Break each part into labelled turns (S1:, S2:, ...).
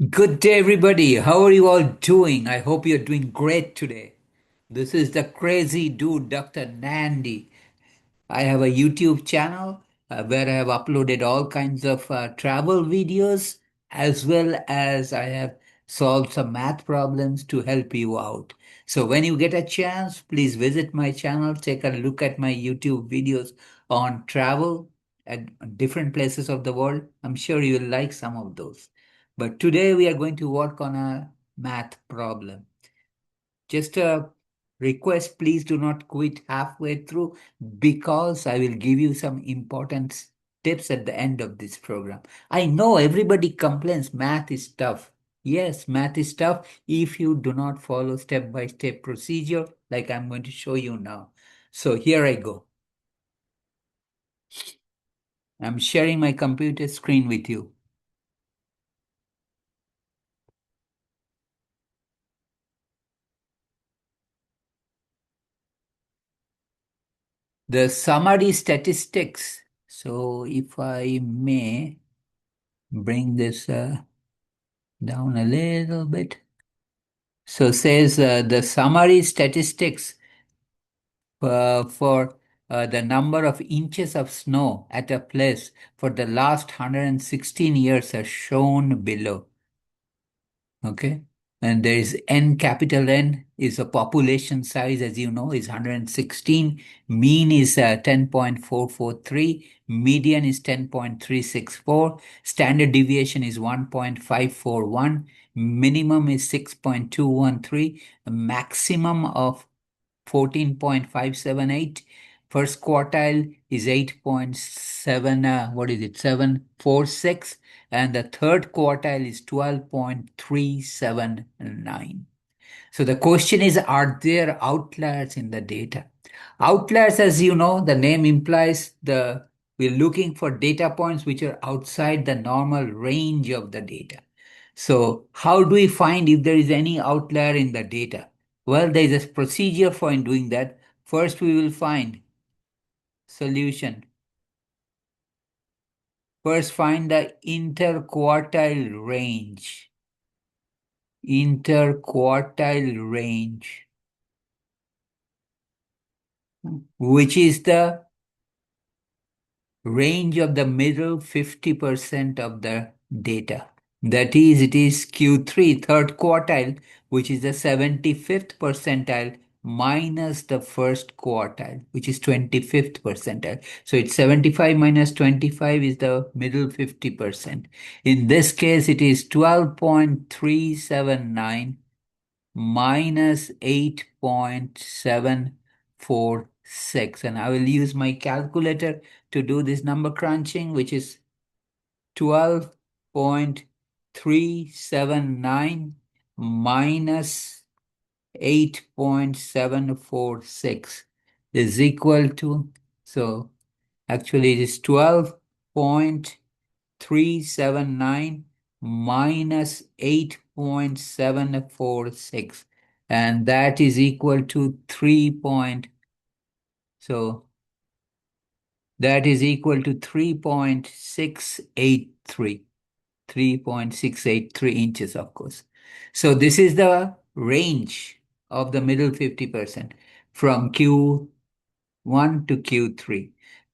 S1: Good day, everybody. How are you all doing? I hope you're doing great today. This is the crazy dude, Dr. Nandy. I have a YouTube channel where I have uploaded all kinds of travel videos as well as I have solved some math problems to help you out. So when you get a chance, please visit my channel, take a look at my YouTube videos on travel at different places of the world. I'm sure you will like some of those. But today we are going to work on a math problem. Just a request, please do not quit halfway through because I will give you some important tips at the end of this program. I know everybody complains math is tough. Yes, math is tough if you do not follow step by step procedure like I'm going to show you now. So here I go. I'm sharing my computer screen with you. The summary statistics. So if I may bring this down a little bit. So says the summary statistics for the number of inches of snow at a place for the last 116 years are shown below. Okay. And there is N, capital N is a population size, as you know, is 116. Mean is 10.443. Median is 10.364. Standard deviation is 1.541. Minimum is 6.213. The maximum of 14.578. First quartile is 8.7, what is it, 746, and the third quartile is 12.379. So the question is, are there outliers in the data? Outliers, as you know, the name implies we're looking for data points which are outside the normal range of the data. So how do we find if there is any outlier in the data? Well, there is a procedure for doing that. First, we will find solution. First, find the interquartile range. Interquartile range, which is the range of the middle 50% of the data. That is, it is Q3, third quartile, which is the 75th percentile minus the first quartile, which is 25th percentile. So it's 75 minus 25 is the middle 50%. In this case, it is 12.379 minus 8.746. And I will use my calculator to do this number crunching, which is 12.379 minus 8.746 is equal to, so actually it is 12.379 minus 8.746, and that is equal to 3 point, so that is equal to 3.683. 3.683 inches, of course. So this is the range of the middle 50% from Q1 to Q3.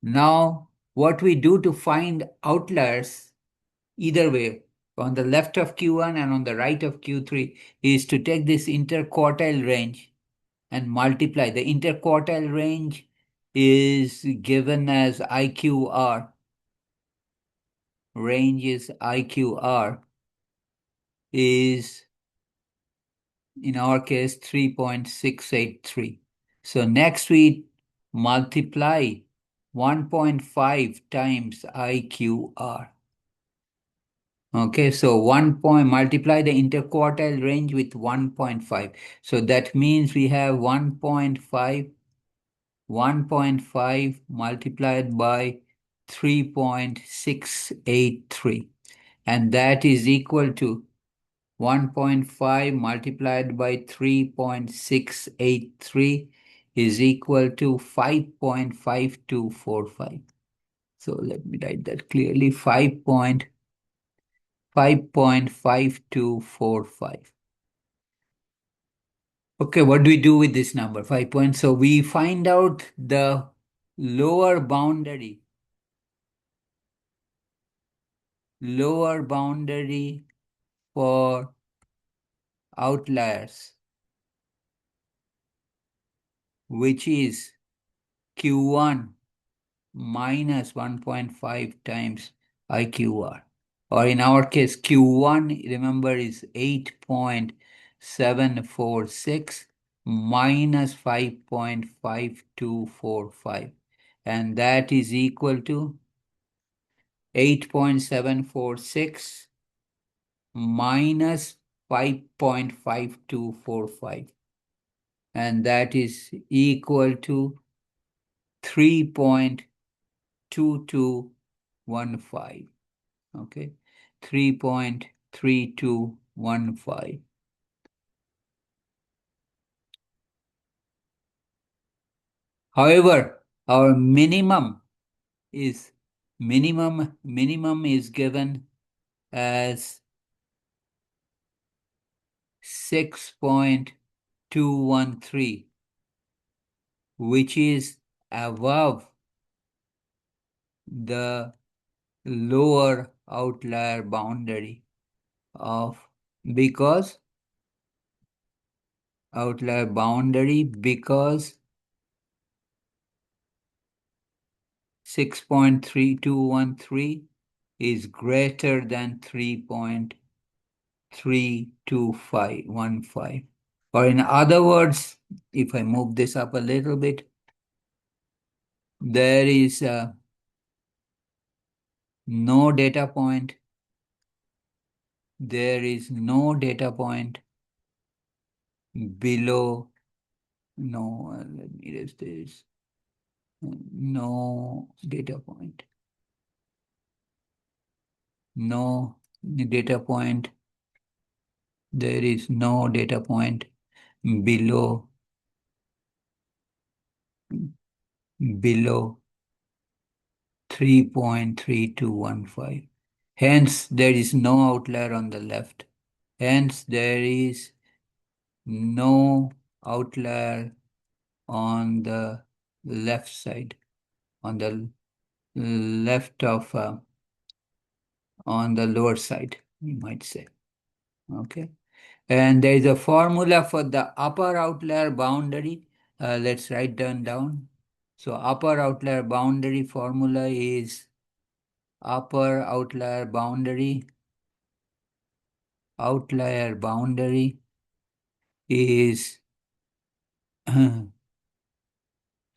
S1: Now, what we do to find outliers, either way, on the left of Q1 and on the right of Q3, is to take this interquartile range and multiply. The interquartile range is given as IQR. Range is IQR is, in our case, 3.683. So next we multiply 1.5 times IQR. Okay, so 1 point, multiply the interquartile range with 1.5. So that means we have 1.5 multiplied by 3.683. And that is equal to 1.5 multiplied by 3.683 is equal to 5.5245. So let me write that clearly. 5.5245. 5.5245. Okay, what do we do with this number? 5 points. So we find out the lower boundary, lower boundary for outliers, which is Q1 minus 1.5 times IQR. Or in our case, Q1, remember, is 8.746 minus 5.5245. And that is equal to 8.746 minus 5.5245. And that is equal to 3.2215. Okay, 3.3215. However, our is minimum is given as 6.213, which is above the lower outlier boundary of because outlier boundary because 6.3213 is greater than 3.32515. Or in other words, if I move this up a little bit, there is no data point. There is no data point below. No, let me erase this. No data point. No data point. There is no data point below 3.3215. Hence, there is no outlier on the left. Hence, there is no outlier on the left side, on the left of, on the lower side, you might say. Okay. And there is a formula for the upper outlier boundary. Let's write down. So upper outlier boundary formula is upper outlier boundary is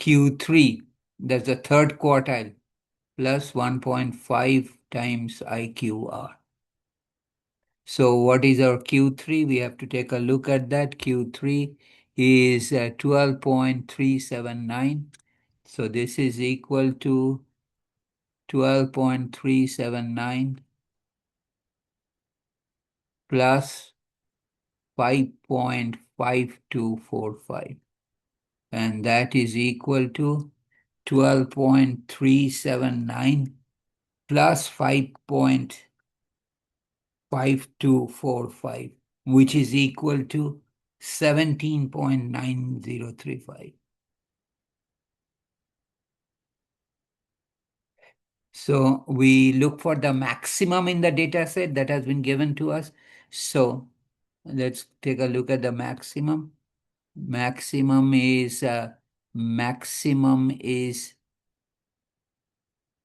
S1: Q3, that's the third quartile, plus 1.5 times IQR. So what is our Q3? We have to take a look at that. Q3 is 12.379. So this is equal to 12.379 plus 5.5245. And that is equal to 12.379 plus 5.5245, which is equal to 17.9035. So we look for the maximum in the data set that has been given to us. So let's take a look at the maximum. Maximum is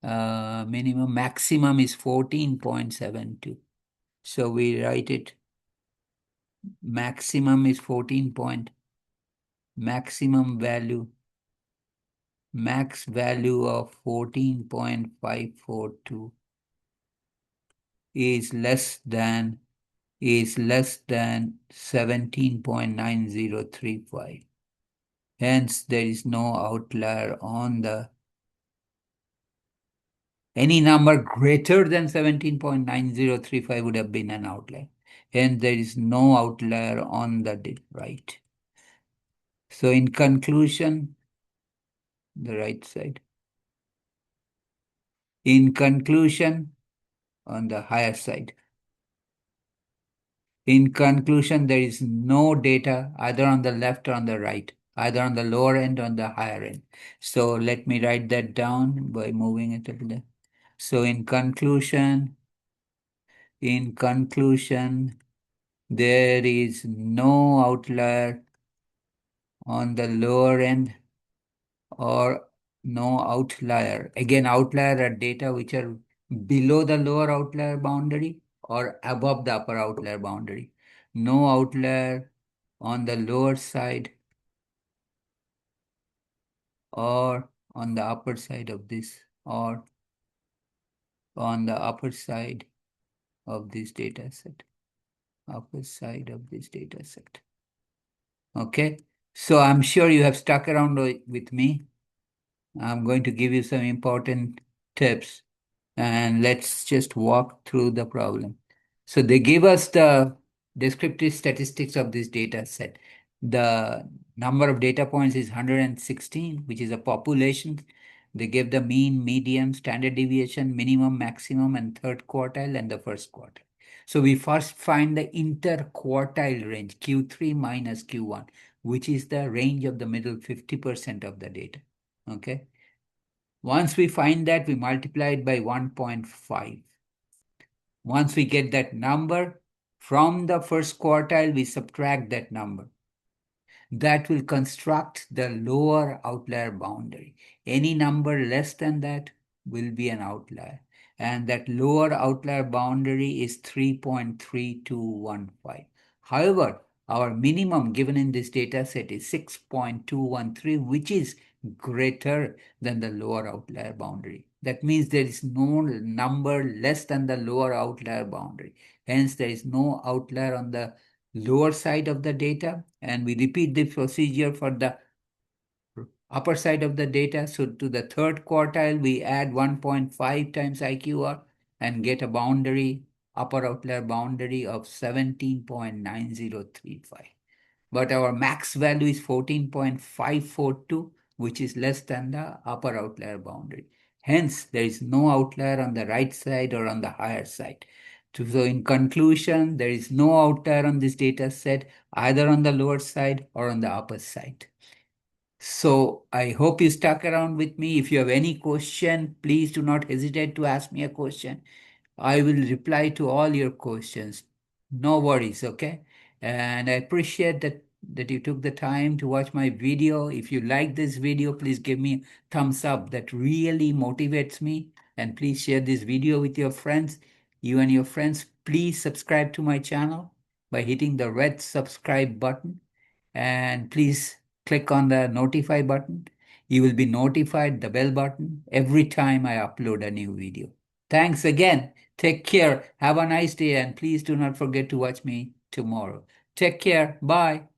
S1: minimum. Maximum is 14.72. So we write it. Maximum is 14 point. Maximum value. Max value of 14.542 is less than 17.9035. Hence, there is no outlier on the any number greater than 17.9035 would have been an outlier. Hence, there is no outlier on the right. So in conclusion, the right side. In conclusion, on the higher side. In conclusion, there is no data either on the left or on the right, either on the lower end or on the higher end. So let me write that down by moving it a little. So in conclusion, there is no outlier on the lower end or no outlier. Again, outlier are data which are below the lower outlier boundary or above the upper outlier boundary. No outlier on the lower side or on the upper side of this or on the upper side of this data set. Upper side of this data set. Okay. So I'm sure you have stuck around with me. I'm going to give you some important tips and let's just walk through the problem. So they give us the descriptive statistics of this data set. The number of data points is 116, which is a population. They give the mean, median, standard deviation, minimum, maximum, and third quartile and the first quartile. So we first find the interquartile range, Q3 minus Q1, which is the range of the middle 50% of the data. Okay. Once we find that, we multiply it by 1.5. Once we get that number, from the first quartile, we subtract that number. That will construct the lower outlier boundary. Any number less than that will be an outlier. And that lower outlier boundary is 3.3215. However, our minimum given in this data set is 6.213, which is greater than the lower outlier boundary. That means there is no number less than the lower outlier boundary. Hence, there is no outlier on the lower side of the data, and we repeat the procedure for the upper side of the data. So to the third quartile, we add 1.5 times IQR and get a boundary, upper outlier boundary of 17.9035. But our max value is 14.542, which is less than the upper outlier boundary. Hence, there is no outlier on the right side or on the higher side. So in conclusion, there is no outlier on this data set, either on the lower side or on the upper side. So I hope you stuck around with me. If you have any question, please do not hesitate to ask me a question. I will reply to all your questions. No worries, okay? And I appreciate that you took the time to watch my video. If you like this video, please give me a thumbs up. That really motivates me. And please share this video with your friends. You and your friends, please subscribe to my channel by hitting the red subscribe button. And please click on the notify button. You will be notified, the bell button, every time I upload a new video. Thanks again. Take care. Have a nice day. And please do not forget to watch me tomorrow. Take care. Bye.